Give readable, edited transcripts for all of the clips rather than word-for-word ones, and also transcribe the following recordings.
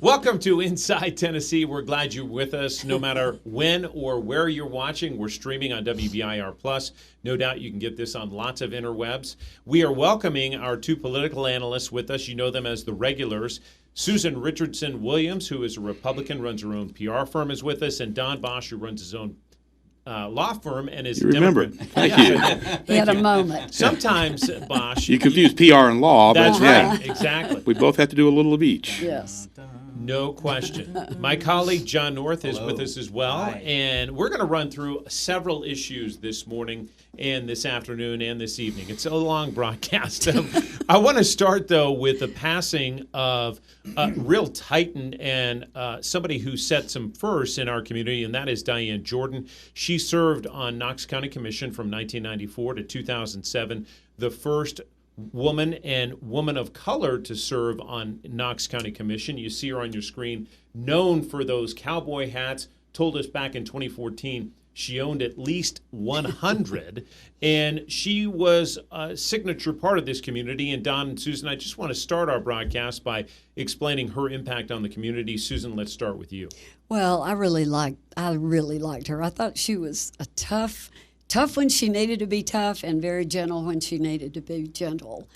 Welcome to Inside Tennessee. We're glad you're with us. No matter when or where you're watching, we're streaming on WBIR+. No doubt you can get this on lots of interwebs. We are welcoming our two political analysts with us. You know them as the regulars. Susan Richardson Williams, who is a Republican, runs her own PR firm, is with us, and Don Bosch, who runs his own law firm and is you remember it. Thank you. He had a moment. Sometimes, Bosch. You confuse PR and law, That's but right, yeah. exactly. We both have to do a little of each. Yes. No question. My colleague John North is with us as well, Hi. and we're going to run through several issues this morning and this afternoon and this evening. It's a long broadcast. I want to start, though, with the passing of a real titan and somebody who set some firsts in our community, and that is Diane Jordan. She served on Knox County Commission from 1994 to 2007, the first woman and woman of color to serve on Knox County Commission. You see her on your screen, known for those cowboy hats, told us back in 2014 she owned at least 100, and she was a signature part of this community. And Don and Susan, I just want to start our broadcast by explaining her impact on the community. Susan, let's start with you. Well, I really liked her. I thought she was a tough when she needed to be tough and very gentle when she needed to be gentle.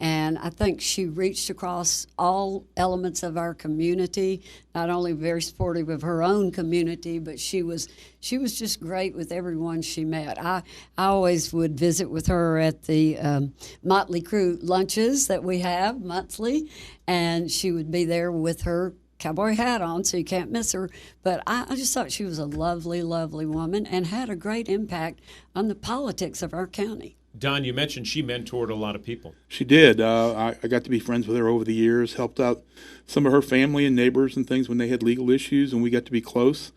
And I think she reached across all elements of our community, not only very supportive of her own community, but she was just great with everyone she met. I always would visit with her at the Motley Crew lunches that we have monthly, and she would be there with her cowboy hat on, so you can't miss her. But I just thought she was a lovely, lovely woman and had a great impact on the politics of our county. Don, you mentioned she mentored a lot of people. She did. I got to be friends with her over the years, helped out some of her family and neighbors and things when they had legal issues, and we got to be close.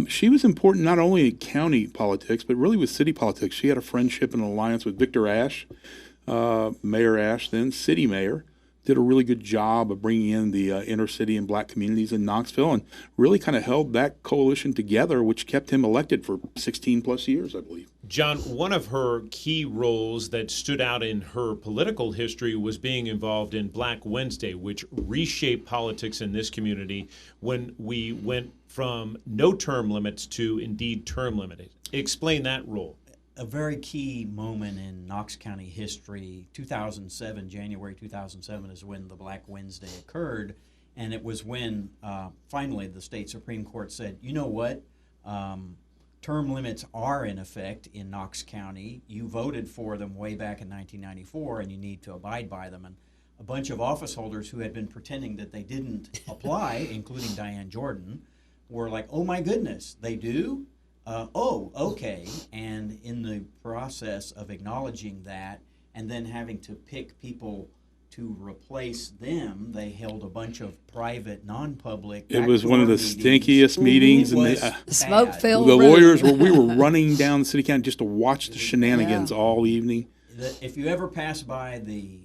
She was important not only in county politics, but really with city politics. She had a friendship and alliance with Victor Ashe, Mayor Ashe, then city mayor. Did a really good job of bringing in the inner city and black communities in Knoxville and really kind of held that coalition together, which kept him elected for 16 plus years, I believe. John, one of her key roles that stood out in her political history was being involved in Black Wednesday, which reshaped politics in this community when we went from no term limits to indeed term limited. Explain that role. A very key moment in Knox County history, 2007, January 2007 is when the Black Wednesday occurred, and it was when finally the state Supreme Court said, you know what, term limits are in effect in Knox County. You voted for them way back in 1994, and you need to abide by them. And a bunch of office holders who had been pretending that they didn't apply, including Diane Jordan, were like, oh my goodness, they do? Okay. And in the process of acknowledging that and then having to pick people to replace them, they held a bunch of private, non-public. It was one of the stinkiest meetings. And the smoke-filled the room. lawyers, we were running down the city county just to watch the shenanigans all evening. If you ever pass by the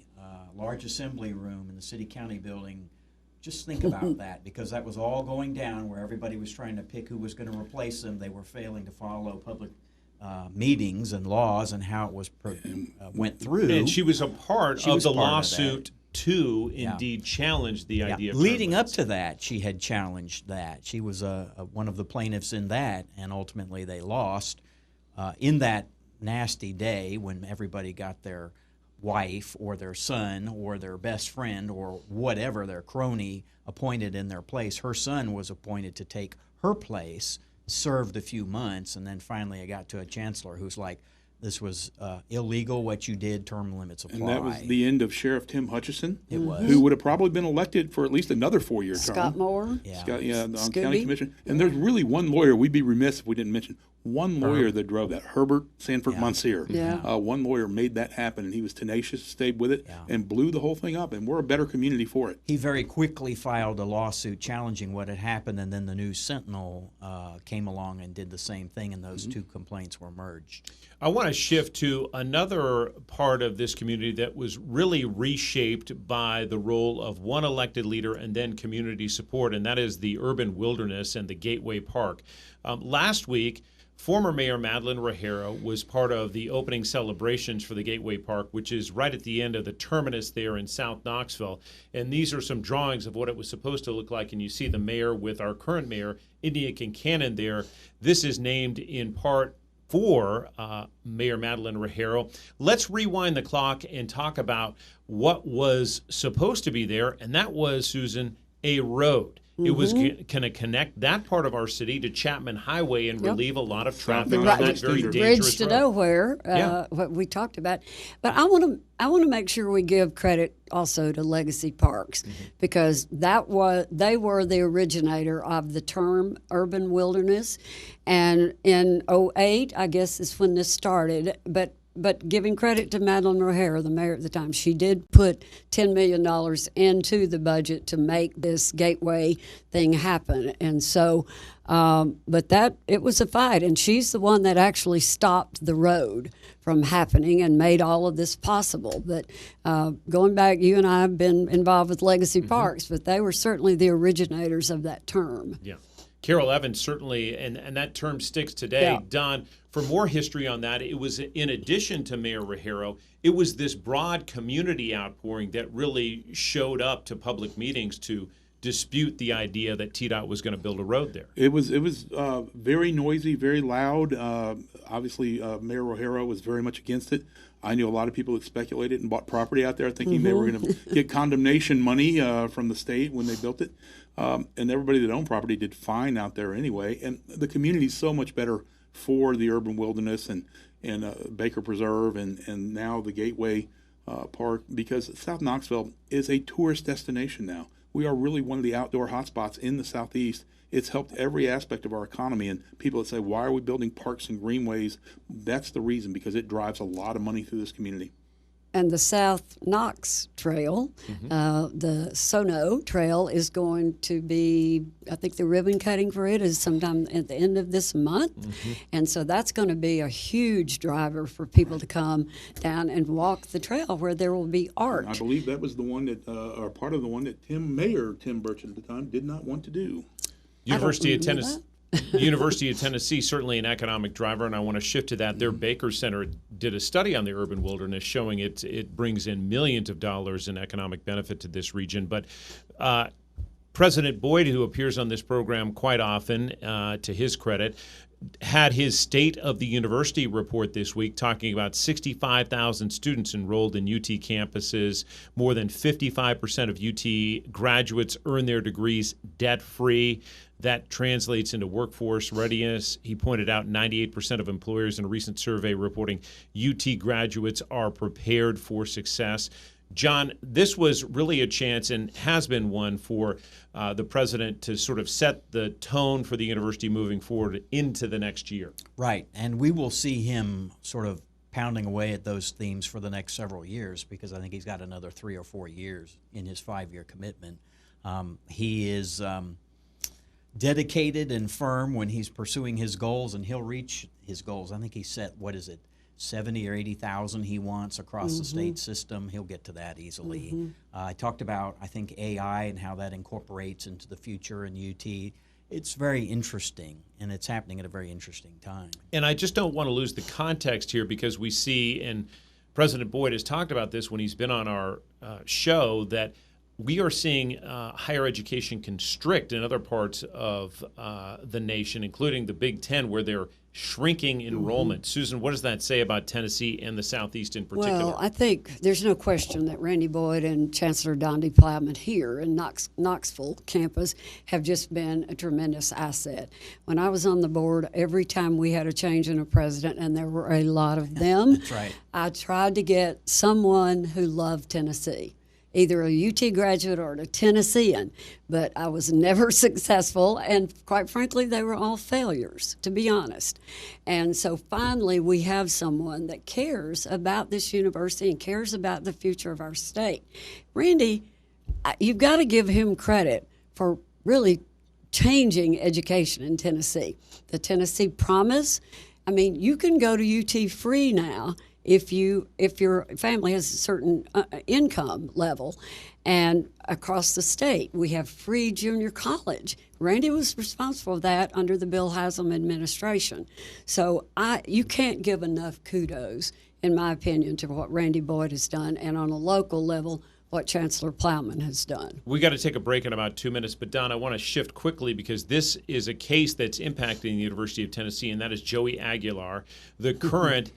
large assembly room in the city-county building, just think about that, because that was all going down where everybody was trying to pick who was going to replace them. They were failing to follow public meetings and laws and how it was went through. And she was a part of the part of lawsuit to indeed challenge the idea of leading term up limits. to that, she had challenged that. She was one of the plaintiffs in that, and ultimately they lost in that nasty day when everybody got their wife or their son or their best friend or whatever, their crony, appointed in their place. Her son was appointed to take her place, served a few months, and then finally I got to a chancellor who's like, this was illegal what you did, term limits apply. And that was the end of Sheriff Tim Hutchison, It was. who would have probably been elected for at least another 4-year term. Scott Moore. Yeah. Scott, on Scooby. county commission. And there's really one lawyer, we'd be remiss if we didn't mention, one lawyer that drove that, Herbert Sanford Monsieur. Yeah. One lawyer made that happen, and he was tenacious, stayed with it, and blew the whole thing up, and we're a better community for it. He very quickly filed a lawsuit challenging what had happened, and then the News Sentinel came along and did the same thing, and those two complaints were merged. I want to shift to another part of this community that was really reshaped by the role of one elected leader and then community support, and that is the urban wilderness and the Gateway Park. Last week, Former Mayor Madeline Rogero was part of the opening celebrations for the Gateway Park, which is right at the end of the terminus there in South Knoxville. And these are some drawings of what it was supposed to look like. And you see the mayor with our current mayor, India Kincannon, there. This is named in part for Mayor Madeline Rogero. Let's rewind the clock and talk about what was supposed to be there, and that was, Susan, a road. It was going to connect that part of our city to Chapman Highway and relieve a lot of traffic on that very dangerous bridge to road. nowhere, what we talked about. But I want to make sure we give credit also to Legacy Parks, because they were the originator of the term urban wilderness, and in '08, I guess is when this started. But giving credit to Madeline Rogero, the mayor at the time, she did put $10 million into the budget to make this gateway thing happen. And so, it was a fight. And she's the one that actually stopped the road from happening and made all of this possible. But going back, you and I have been involved with Legacy Parks, but they were certainly the originators of that term. Yeah. Carol Evans certainly, and that term sticks today. Yeah. Don, for more history on that, it was in addition to Mayor Rogero, it was this broad community outpouring that really showed up to public meetings to dispute the idea that TDOT was going to build a road there. It was very noisy, very loud. Obviously, Mayor Rogero was very much against it. I knew a lot of people that speculated and bought property out there thinking they were going to get condemnation money from the state when they built it. And everybody that owned property did fine out there anyway. And the community is so much better for the urban wilderness and Becker Preserve and now the Gateway Park, because South Knoxville is a tourist destination now. We are really one of the outdoor hotspots in the Southeast. It's helped every aspect of our economy. And people that say, why are we building parks and greenways? That's the reason, because it drives a lot of money through this community. And the South Knox Trail, the Sono Trail, is going to be, I think the ribbon cutting for it is sometime at the end of this month. And so that's going to be a huge driver for people to come down and walk the trail where there will be art. I believe that was the one that, or part of the one that Mayor Tim Burchett at the time did not want to do. University of Tennessee, certainly an economic driver, and I want to shift to that. Their Baker Center did a study on the urban wilderness showing it brings in millions of dollars in economic benefit to this region. But President Boyd, who appears on this program quite often, to his credit, had his State of the University report this week talking about 65,000 students enrolled in UT campuses. More than 55% of UT graduates earn their degrees debt-free. That translates into workforce readiness. He pointed out 98% of employers in a recent survey reporting UT graduates are prepared for success. John, this was really a chance and has been one for the president to sort of set the tone for the university moving forward into the next year. Right, and we will see him sort of pounding away at those themes for the next several years, because I think he's got another 3 or 4 years in his 5-year commitment. He is dedicated and firm when he's pursuing his goals, and he'll reach his goals. I think he set, 70 or 80,000 he wants across the state system. He'll get to that easily. I talked about, I think, AI and how that incorporates into the future in UT. It's very interesting, and it's happening at a very interesting time. And I just don't want to lose the context here, because we see, and President Boyd has talked about this when he's been on our show, that we are seeing higher education constrict in other parts of the nation, including the Big Ten, where they're shrinking enrollment. Susan, what does that say about Tennessee and the Southeast in particular? Well, I think there's no question that Randy Boyd and Chancellor Donde Plowman here in Knoxville campus have just been a tremendous asset. When I was on the board, every time we had a change in a president, and there were a lot of them, That's right. I tried to get someone who loved Tennessee, either a UT graduate or a Tennessean, but I was never successful, and quite frankly, they were all failures, to be honest. And so finally, we have someone that cares about this university and cares about the future of our state. Randy, you've got to give him credit for really changing education in Tennessee. The Tennessee Promise, I mean, you can go to UT free now if your family has a certain income level. And across the state, we have free junior college. Randy was responsible for that under the Bill Haslam administration. So you can't give enough kudos, in my opinion, to what Randy Boyd has done, and on a local level, what Chancellor Plowman has done. We got to take a break in about 2 minutes, but Don, I want to shift quickly because this is a case that's impacting the University of Tennessee, and that is Joey Aguilar, the current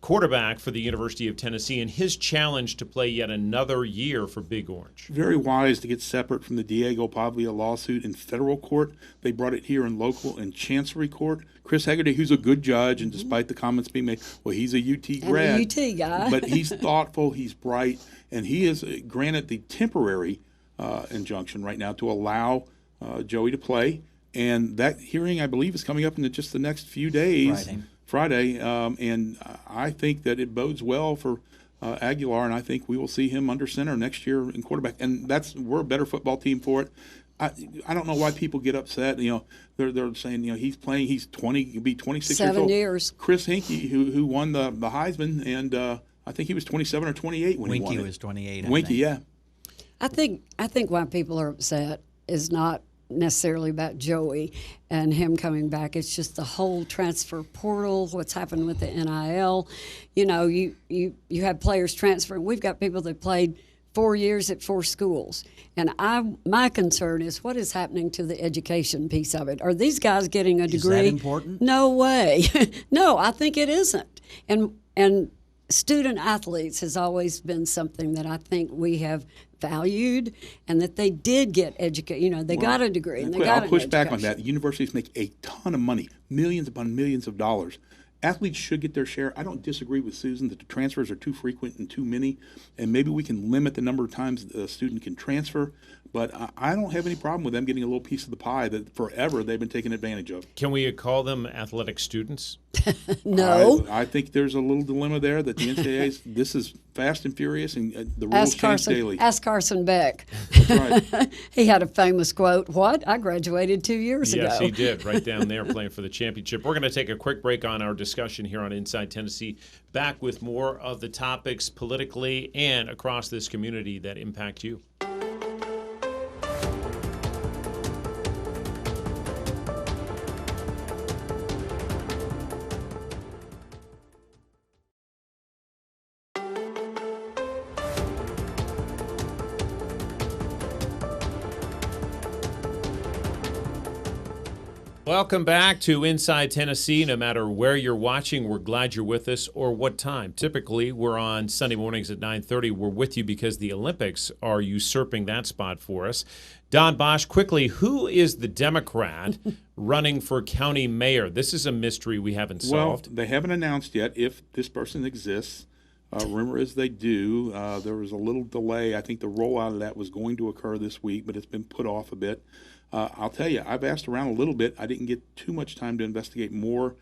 quarterback for the University of Tennessee, and his challenge to play yet another year for Big Orange. Very wise to get separate from the Diego Pavia lawsuit in federal court. They brought it here in local and chancery court. Chris Haggerty, who's a good judge, and despite the comments being made, well, he's a UT grad. I'm a UT guy. But he's thoughtful, he's bright, and he is granted the temporary injunction right now to allow Joey to play. And that hearing, I believe, is coming up in just the next few days. Friday, and I think that it bodes well for Aguilar, and I think we will see him under center next year in quarterback. And we're a better football team for it. I don't know why people get upset. They're saying he's playing. He's 20, he'll be 26 years old. 7 years. Chris Hinkie, who won the Heisman, and I think he was 27 or 28 when he won it. Winkie was 28. Winkie, yeah. I think why people are upset is not necessarily about Joey and him coming back. It's just the whole transfer portal, what's happened with the NIL. You have players transferring. We've got people that played 4 years at 4 schools. And my concern is what is happening to the education piece of it. Are these guys getting a degree? Is that important? No way. No, I think it isn't. And student athletes has always been something that I think we have valued, and that they did get educated. They got a degree. And I'll push back on that. Universities make a ton of money, millions upon millions of dollars. Athletes should get their share. I don't disagree with Susan that the transfers are too frequent and too many, and maybe we can limit the number of times a student can transfer. But I don't have any problem with them getting a little piece of the pie that forever they've been taken advantage of. Can we call them athletic students? No. I think there's a little dilemma there that the NCAA's, this is fast and furious, and the rules change daily. Ask Carson Beck. That's right. He had a famous quote, "What? I graduated 2 years ago." Yes, he did, right down there playing for the championship. We're going to take a quick break on our discussion here on Inside Tennessee. Back with more of the topics politically and across this community that impact you. Welcome back to Inside Tennessee. No matter where you're watching, we're glad you're with us, or what time. Typically, we're on Sunday mornings at 9:30. We're with you because the Olympics are usurping that spot for us. Don Bosch, quickly, who is the Democrat running for county mayor? This is a mystery we haven't solved. Well, they haven't announced yet if this person exists. Rumor is they do. There was a little delay. I think the rollout of that was going to occur this week, but it's been put off a bit. I'll tell you, I've asked around a little bit. I didn't get too much time to investigate more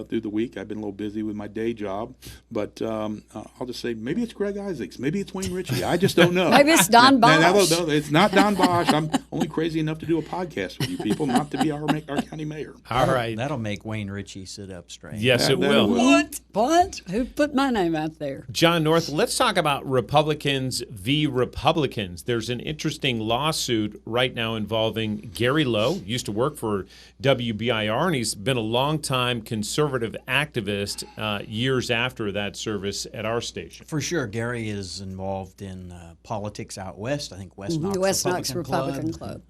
through the week. I've been a little busy with my day job. But I'll just say maybe it's Greg Isaacs. Maybe it's Wayne Ritchie. I just don't know. Maybe it's Don Bosch. No, it's not Don Bosch. I'm only crazy enough to do a podcast with you people, not to be our county mayor. All right. That'll make Wayne Ritchie sit up straight. Yes, it will. What? Who put my name out there? John North, let's talk about Republicans v. Republicans. There's an interesting lawsuit right now involving Gary Lowe, used to work for WBIR, and he's been a longtime conservative activist years after that service at our station. For sure. Gary is involved in politics out west. I think West Knox Republican Club.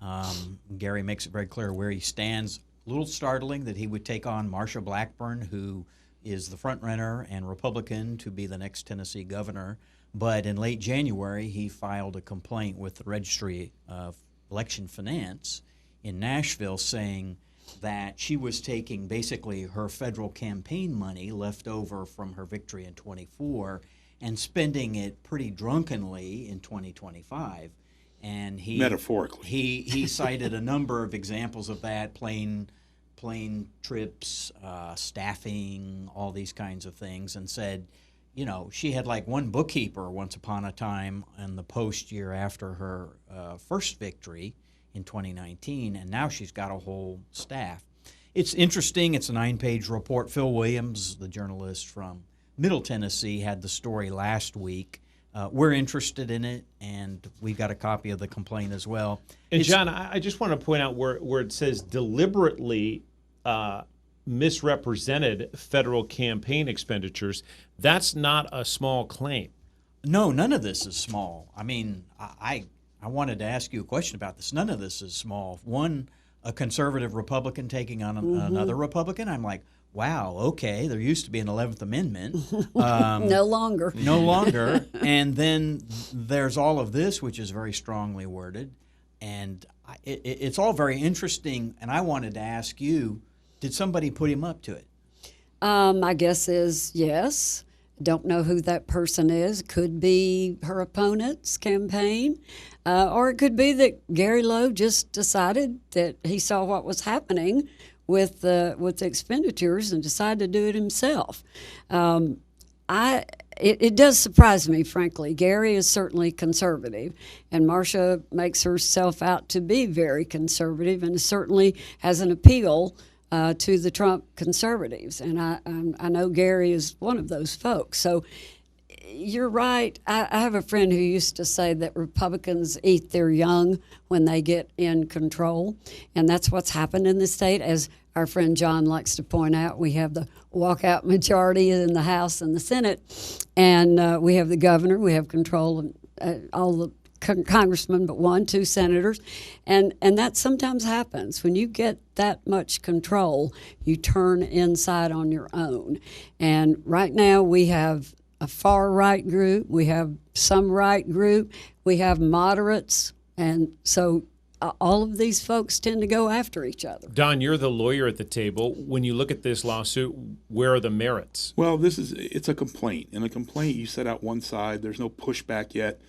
Gary makes it very clear where he stands. A little startling that he would take on Marsha Blackburn, who is the front runner and Republican to be the next Tennessee governor. But in late January, he filed a complaint with the Registry of Election Finance in Nashville saying that she was taking basically her federal campaign money left over from her victory in 24 and spending it pretty drunkenly in 2025. And he metaphorically he cited a number of examples of that: plane trips, staffing, all these kinds of things, and said, she had like one bookkeeper once upon a time in the post year after her first victory in 2019, and now she's got a whole staff. It's interesting. It's a 9-page report. Phil Williams, the journalist from Middle Tennessee had the story last week. We're interested in it, and we've got a copy of the complaint as well. And John, I just want to point out where it says deliberately misrepresented federal campaign expenditures. That's not a small claim. No, none of this is small. I mean, I wanted to ask you a question about this. None of this is small. One, a conservative Republican taking on another Republican. I'm like, wow, okay, there used to be an 11th Amendment. No longer. No longer. And then there's all of this, which is very strongly worded. And it's all very interesting. And I wanted to ask you, did somebody put him up to it? My guess is yes. Don't know who that person is. Could be her opponent's campaign, or it could be that Gary Lowe just decided that he saw what was happening with the expenditures and decided to do it himself. It does surprise me, frankly. Gary is certainly conservative, and Marcia makes herself out to be very conservative, and certainly has an appeal to the Trump conservatives. And I know Gary is one of those folks. So you're right. I have a friend who used to say that Republicans eat their young when they get in control, and that's what's happened in the state. As our friend John likes to point out, we have the walkout majority in the House and the Senate, and we have the governor. We have control of all the congressmen but 1, 2 senators, and that sometimes happens. When you get that much control, you turn inside on your own. And right now we have a far right group, we have some right group, we have moderates, and so all of these folks tend to go after each other. Don, you're the lawyer at the table. When you look at this lawsuit, where are the merits? Well, it's a complaint. In a complaint, you set out one side. There's no pushback yet.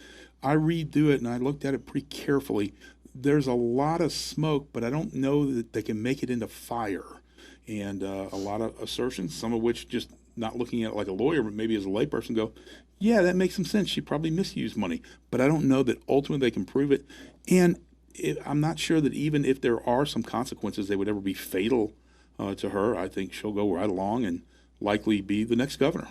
I read through it, and I looked at it pretty carefully. There's a lot of smoke, but I don't know that they can make it into fire. And a lot of assertions, some of which just not looking at it like a lawyer, but maybe as a layperson go, yeah, that makes some sense. She probably misused money. But I don't know that ultimately they can prove it. And I'm not sure that even if there are some consequences, they would ever be fatal to her. I think she'll go right along and likely be the next governor.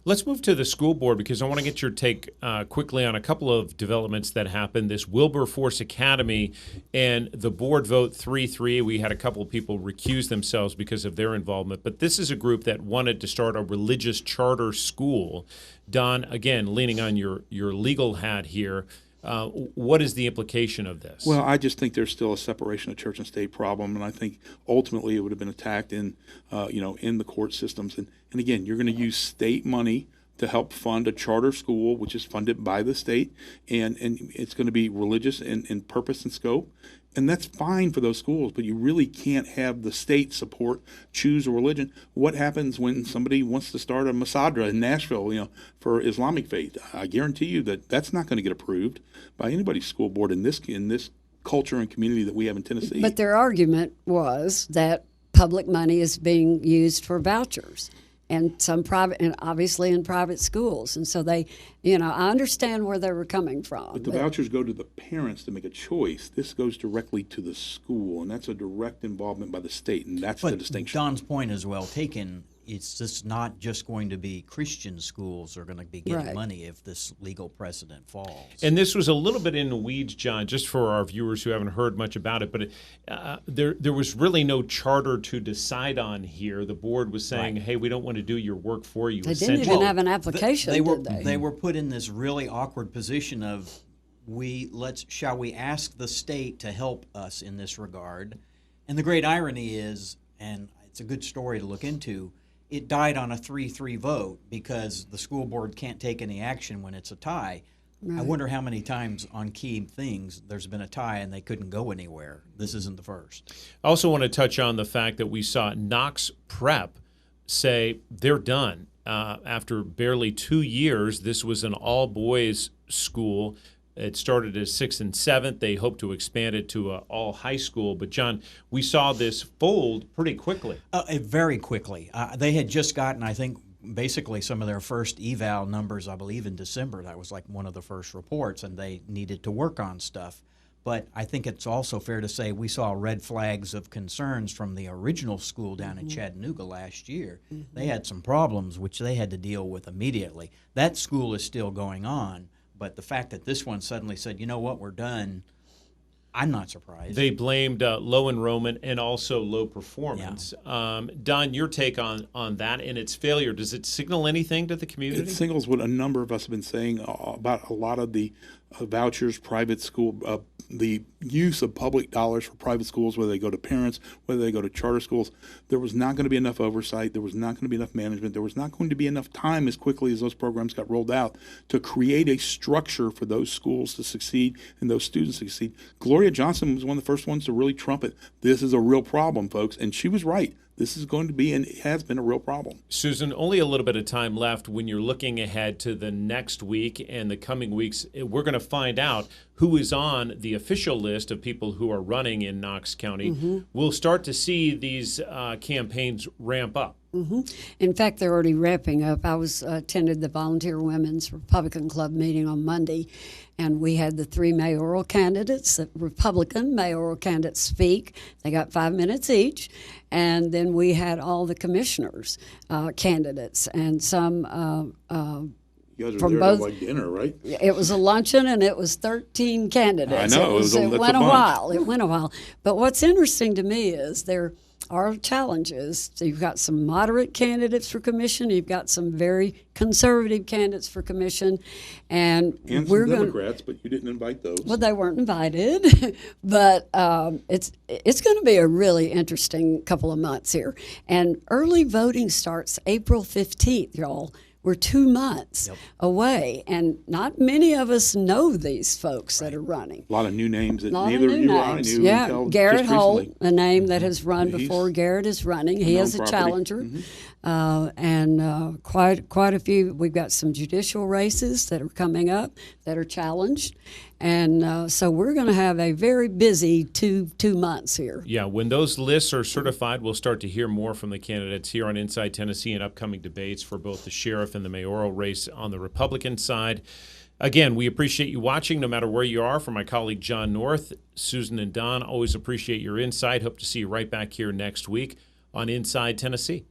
Let's move to the school board, because I want to get your take quickly on a couple of developments that happened. This Wilberforce Academy and the board vote 3-3. We had a couple of people recuse themselves because of their involvement. But this is a group that wanted to start a religious charter school. Don, again, leaning on your legal hat here, what is the implication of this? Well, I just think there's still a separation of church and state problem, and I think ultimately it would have been attacked in the court systems. And again, you're going to use state money to help fund a charter school, which is funded by the state, and it's going to be religious in purpose and scope. And that's fine for those schools, but you really can't have the state support, choose a religion. What happens when somebody wants to start a Masadra in Nashville, for Islamic faith? I guarantee you that that's not going to get approved by anybody's school board in this culture and community that we have in Tennessee. But their argument was that public money is being used for vouchers. And some private, and obviously in private schools. And so they, I understand where they were coming from. But the vouchers go to the parents to make a choice. This goes directly to the school, and that's a direct involvement by the state, and that's the distinction. Don's point is well taken. It's just not just going to be Christian schools are going to be getting money if this legal precedent falls. And this was a little bit in the weeds, John, just for our viewers who haven't heard much about it. But there was really no charter to decide on here. The board was saying, hey, we don't want to do your work for you. They didn't even have an application, did they? They were put in this really awkward position of, shall we ask the state to help us in this regard? And the great irony is, and it's a good story to look into, it died on a 3-3 vote because the school board can't take any action when it's a tie. Right. I wonder how many times on key things there's been a tie and they couldn't go anywhere. This isn't the first. I also want to touch on the fact that we saw Knox Prep say they're done. After barely 2 years, this was an all-boys school. It started as 6th and 7th. They hope to expand it to an all high school. But, John, we saw this fold pretty quickly. Very quickly. They had just gotten, I think, basically some of their first eval numbers, I believe, in December. That was like one of the first reports, and they needed to work on stuff. But I think it's also fair to say we saw red flags of concerns from the original school down in Chattanooga last year. They had some problems which they had to deal with immediately. That school is still going on, but the fact that this one suddenly said, you know what, we're done, I'm not surprised. They blamed low enrollment and also low performance. Don, your take on that and its failure, does it signal anything to the community? It signals what a number of us have been saying about a lot of the vouchers, private school, the use of public dollars for private schools, whether they go to parents, whether they go to charter schools. There was not going to be enough oversight. There was not going to be enough management. There was not going to be enough time as quickly as those programs got rolled out to create a structure for those schools to succeed and those students to succeed. Gloria Johnson was one of the first ones to really trumpet, this is a real problem, folks, and she was right. This is going to be and it has been a real problem. Susan, only a little bit of time left. When you're looking ahead to the next week and the coming weeks, we're going to find out who is on the official list of people who are running in Knox County. We'll start to see these campaigns ramp up. In fact, they're already ramping up. I attended the Volunteer Women's Republican Club meeting on Monday, and we had the 3 mayoral candidates, the Republican mayoral candidates speak. They got 5 minutes each. And then we had all the commissioners, candidates, and some You guys were from there both. to like dinner, right? It was a luncheon, and it was 13 candidates. I know, It that's a went a bunch. while. It went a while. But what's interesting to me is there are challenges. So you've got some moderate candidates for commission. You've got some very conservative candidates for commission, and And we're some going. Democrats, but you didn't invite those. Well, they weren't invited, but it's going to be a really interesting couple of months here. And early voting starts April 15th, y'all. We're 2 months away, and not many of us know these folks that are running. A lot of new names that A lot neither of of new you or I names. knew Yeah, until Garrett just Holt, recently. a name that has run He's before Garrett is running. He known is a property. challenger, and quite a few. We've got some judicial races that are coming up that are challenged, and so we're going to have a very busy two months here. Yeah, when those lists are certified, we'll start to hear more from the candidates here on Inside Tennessee and upcoming debates for both the sheriff and the mayoral race on the Republican side. Again, we appreciate you watching no matter where you are. For my colleague John North, Susan, and Don, always appreciate your insight. Hope to see you right back here next week on Inside Tennessee.